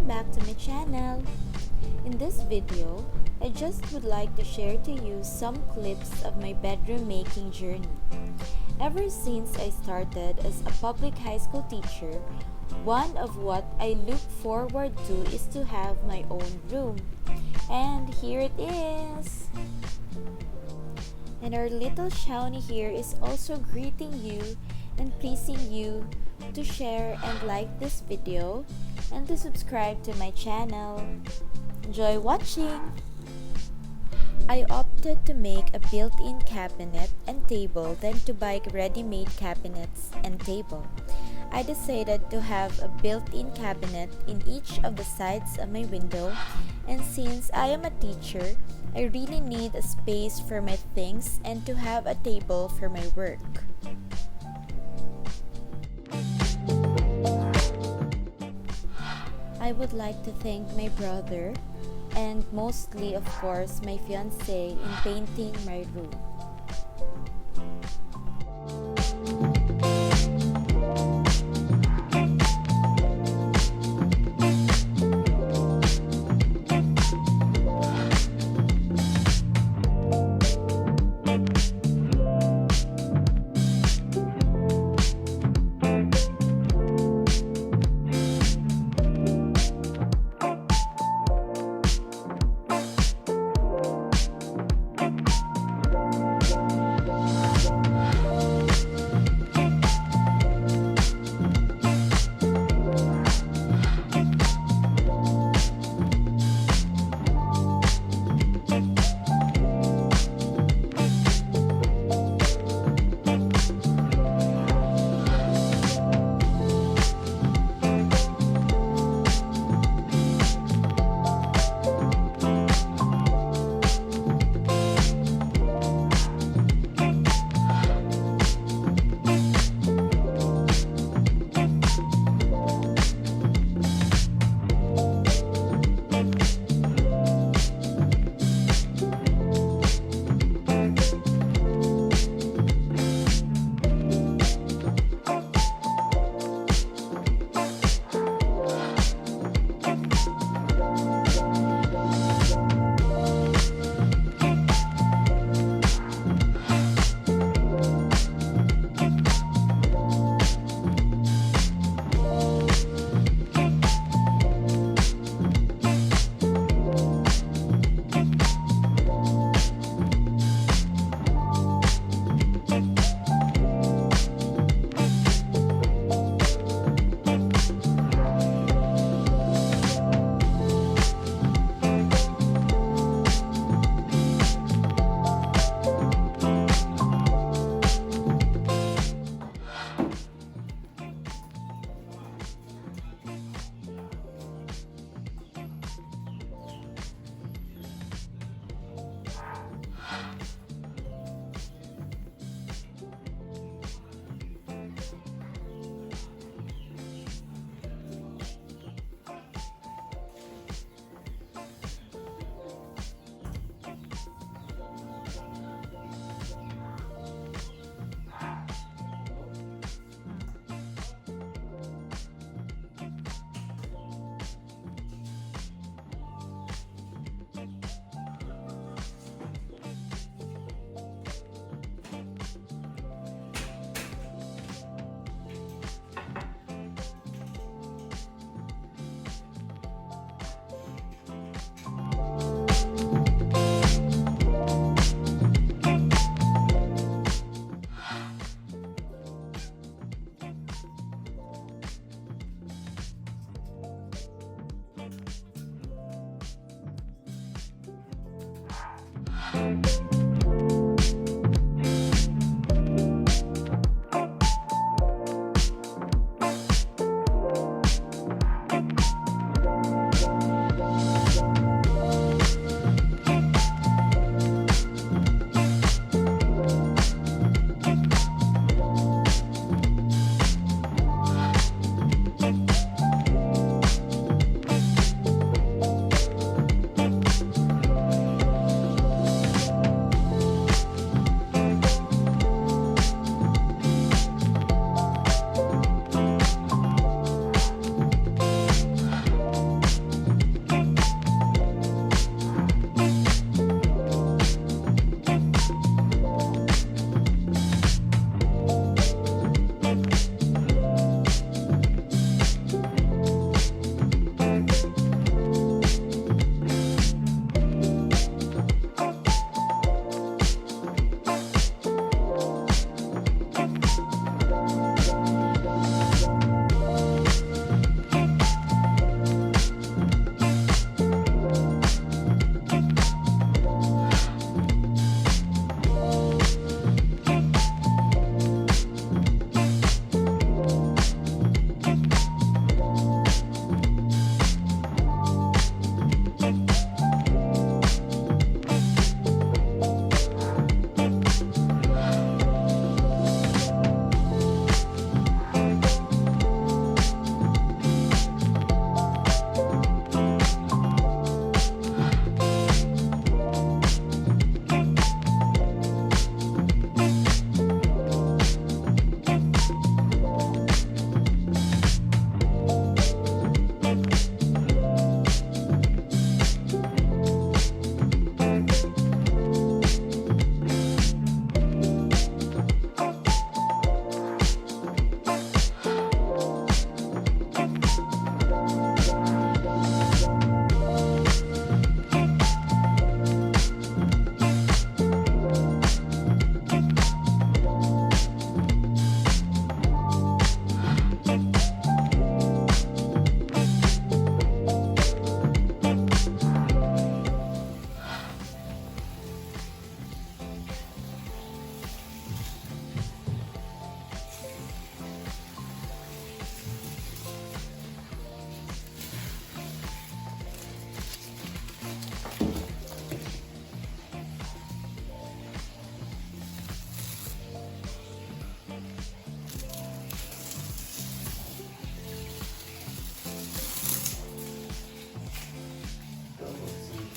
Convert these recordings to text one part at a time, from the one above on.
back to my channel. In this video, I just would like to share to you some clips of my bedroom making journey. Ever since I started as a public high school teacher, one of what I look forward to is to have my own room. And here it is! And our little Shawnee here is also greeting you and pleasing you to share and like this video and to subscribe to my channel. Enjoy watching! I opted to make a built-in cabinet and table than to buy ready-made cabinets and table. I decided to have a built-in cabinet in each of the sides of my window, and since I am a teacher, I really need a space for my things and to have a table for my work. I would like to thank my brother and mostly of course my fiancé in painting my room.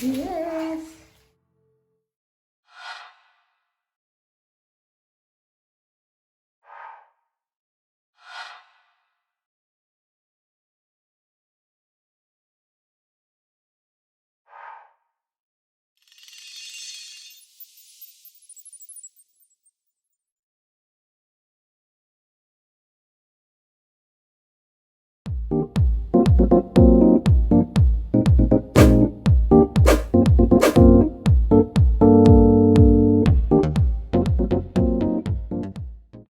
Yay!